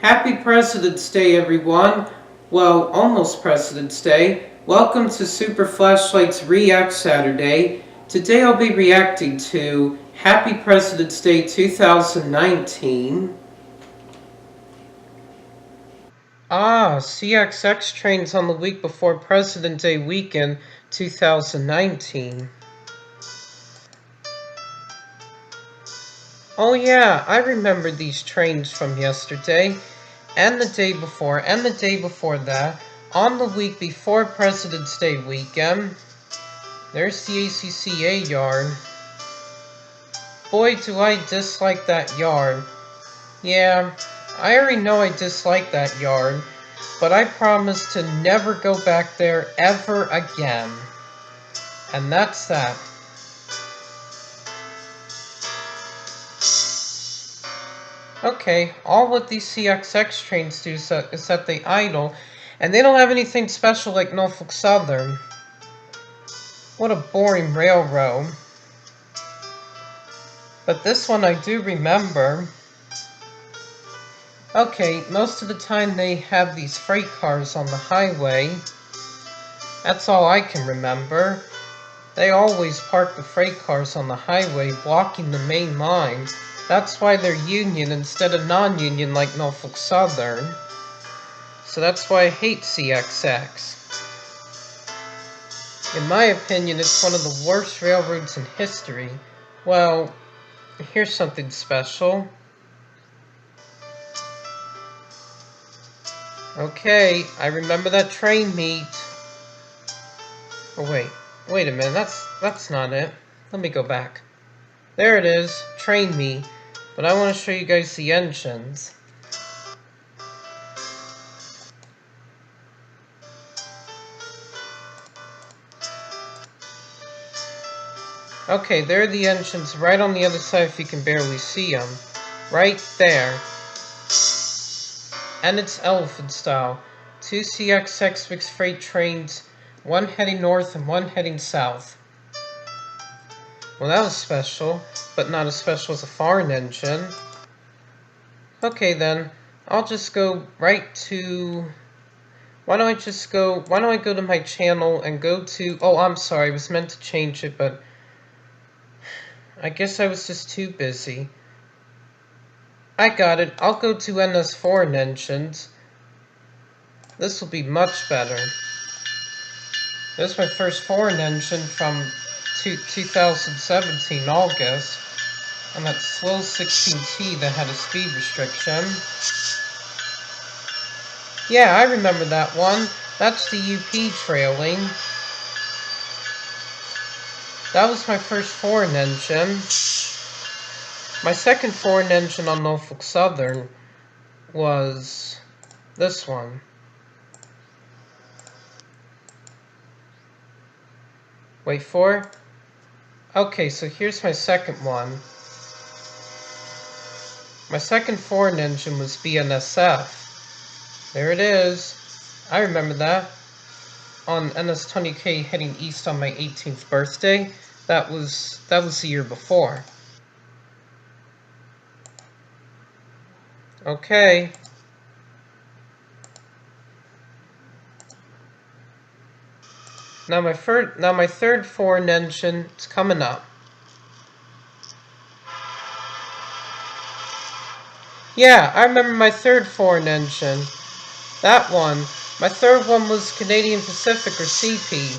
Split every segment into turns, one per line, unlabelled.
Happy President's Day, everyone. Well, almost President's Day. Welcome to Super Flashlight's React Saturday. Today I'll be reacting to Happy President's Day 2019. CXX trains on the week before President Day weekend 2019. Oh yeah, I remember these trains from yesterday, and the day before, and the day before that, on the week before President's Day weekend. There's the ACCA yard. Boy, do I dislike that yard. Yeah, I already know I dislike that yard, but I promise to never go back there ever again. And that's that. Okay, all what these CXX trains do is that they idle, and they don't have anything special like Norfolk Southern. What a boring railroad. But this one I do remember. Okay, most of the time they have these freight cars on the highway. That's all I can remember. They always park the freight cars on the highway, blocking the main line. That's why they're union instead of non-union like Norfolk Southern. So that's why I hate CXX. In my opinion, it's one of the worst railroads in history. Well, here's something special. Okay, I remember that train meet. Oh wait a minute, that's not it. Let me go back. There it is, train meet. But I want to show you guys the engines. Okay, there are the engines right on the other side if you can barely see them. Right there. And it's elephant style. 2 CXX mixed freight trains, one heading north and one heading south. Well, that was special, but not as special as a foreign engine. Okay then, I'll just go right to... Why don't I go to my channel and go to... Oh, I'm sorry, I was meant to change it, but... I guess I was just too busy. I got it. I'll go to NS Foreign Engines. This will be much better. This is my first foreign engine from 2017, August. And that slow 16T that had a speed restriction. Yeah, I remember that one. That's the UP trailing. That was my first foreign engine. My second foreign engine on Norfolk Southern was this one. Wait for it. Okay, so here's my second one. My second foreign engine was BNSF. There it is. I remember that. On NS20K heading east on my 18th birthday. That was the year before. Okay. Now my third foreign engine is coming up. Yeah, I remember my third foreign engine. That one. My third one was Canadian Pacific or CP.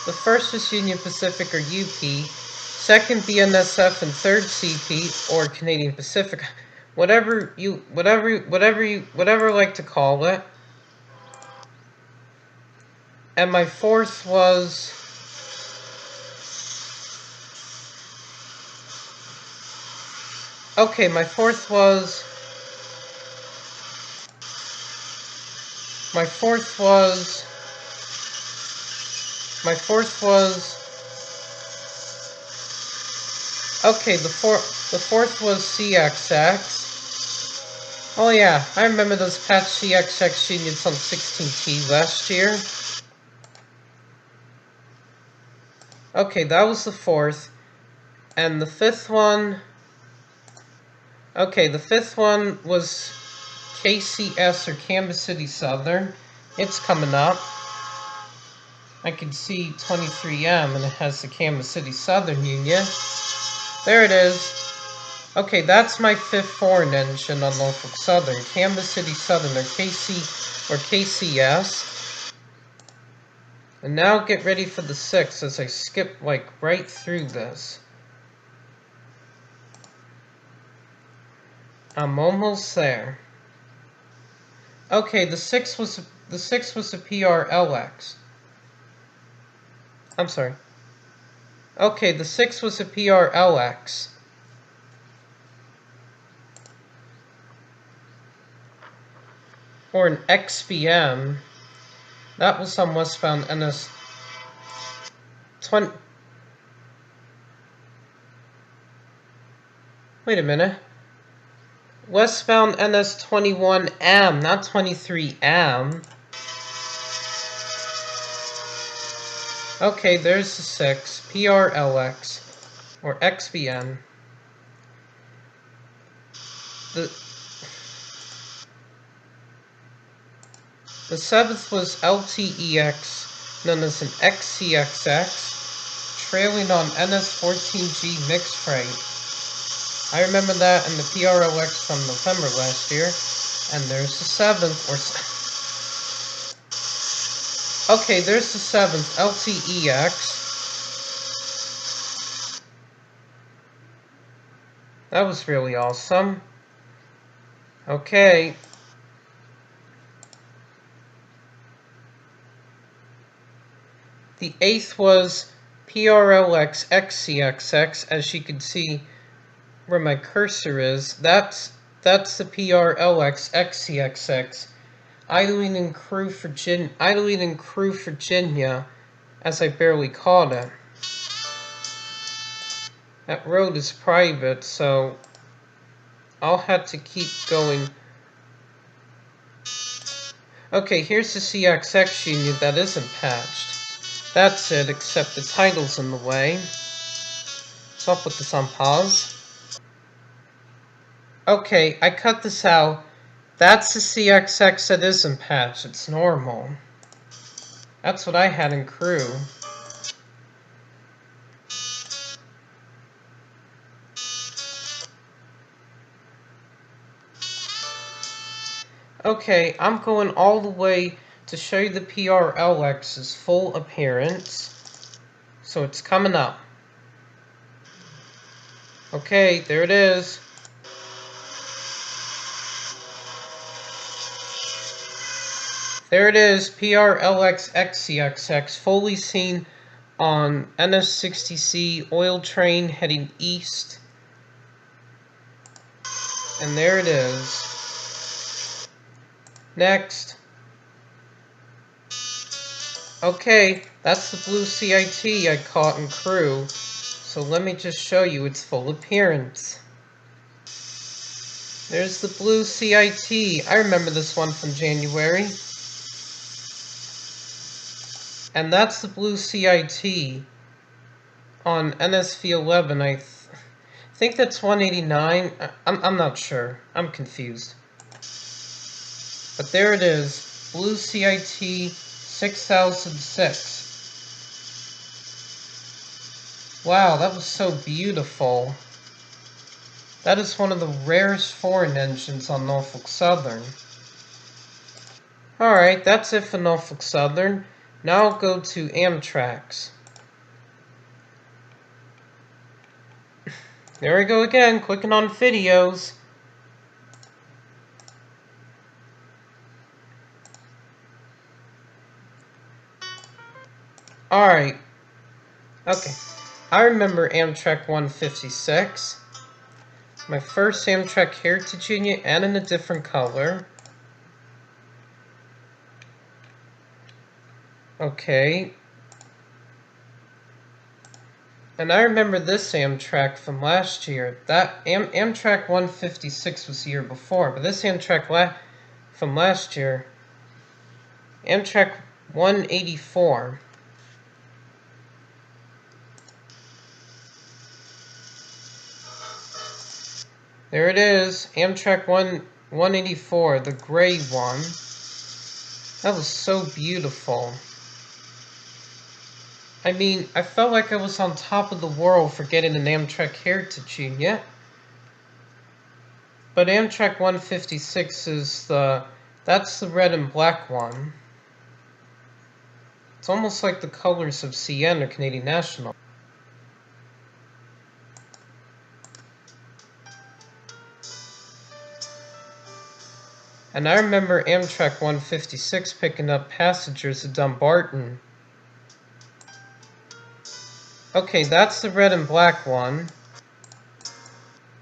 The first was Union Pacific or UP. Second BNSF and third CP or Canadian Pacific. Whatever you like to call it. And my fourth was... Okay, my fourth was... Okay, the fourth was CXX. Oh yeah, I remember those patch CXX units on 16T last year. Okay, that was the fourth. And the fifth one... Okay, the fifth one was KCS, or Kansas City Southern. It's coming up. I can see 23M, and it has the Kansas City Southern Union. There it is. Okay, that's my fifth foreign engine on Norfolk Southern. Kansas City Southern, or KCS. And now get ready for the sixth as I skip like right through this. I'm almost there. Okay, the sixth was a PRLX. I'm sorry. Okay, the sixth was a PRLX. Or an XBM. That was on westbound NS 20. Wait a minute. Westbound NS 21M, not 23M. Okay, there's the 6. PRLX. Or XBM. The seventh was LTEX, known as an XCXX, trailing on NS14G mixed freight. I remember that in the PRLX from November last year. And there's the seventh, okay, there's the seventh, LTEX. That was really awesome. Okay. The eighth was PRLX XCXX, as you can see where my cursor is. That's the PRLX XCXX. Idling in Crewe, Virginia, as I barely called it. That road is private, so I'll have to keep going. Okay, here's the CXX Union that isn't patched. That's it, except the title's in the way. So I'll put this on pause. Okay, I cut this out. That's the CXX that isn't patched. It's normal. That's what I had in Crewe. Okay, I'm going all the way to show you the PRLX's full appearance. So it's coming up. Okay, there it is. There it is, PRLX XCXX, fully seen on NS60C oil train heading east. And there it is. Next. Okay, that's the blue CIT I caught in Crewe. So let me just show you its full appearance. There's the blue CIT. I remember this one from January. And that's the blue CIT on NSV11. I think that's 189. I'm not sure. I'm confused. But there it is. Blue CIT 6006. Wow, that was so beautiful. That is one of the rarest foreign engines on Norfolk Southern. Alright, that's it for Norfolk Southern. Now I'll go to Amtrak's. There we go again, clicking on videos. Alright. Okay. I remember Amtrak 156. My first Amtrak Heritage Union, and in a different color. Okay. And I remember this Amtrak from last year. That Amtrak 156 was the year before, but this Amtrak from last year, Amtrak 184. There it is, Amtrak 184, the gray one. That was so beautiful. I mean, I felt like I was on top of the world for getting an Amtrak Heritage Unit. But Amtrak 156 is that's the red and black one. It's almost like the colors of CN or Canadian National. And I remember Amtrak 156 picking up passengers at Dumbarton. Okay, that's the red and black one.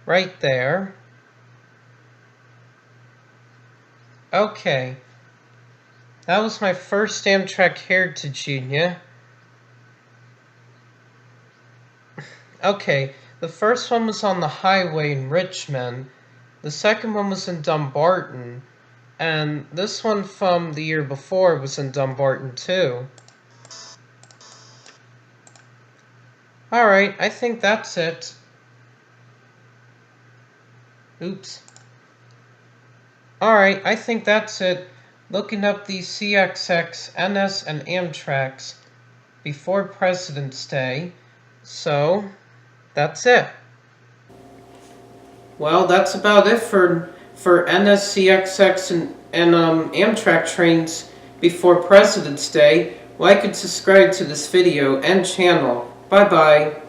Right there. Okay. That was my first Amtrak Heritage Unit. Okay, the first one was on the highway in Richmond. The second one was in Dumbarton. And this one from the year before was in Dumbarton too. Alright, I think that's it. Oops. Alright, I think that's it. Looking up these CXX, NS, and Amtraks before President's Day. So, that's it. Well, that's about it for NS, CXX, and Amtrak trains before President's Day. Like and subscribe to this video and channel. Bye-bye.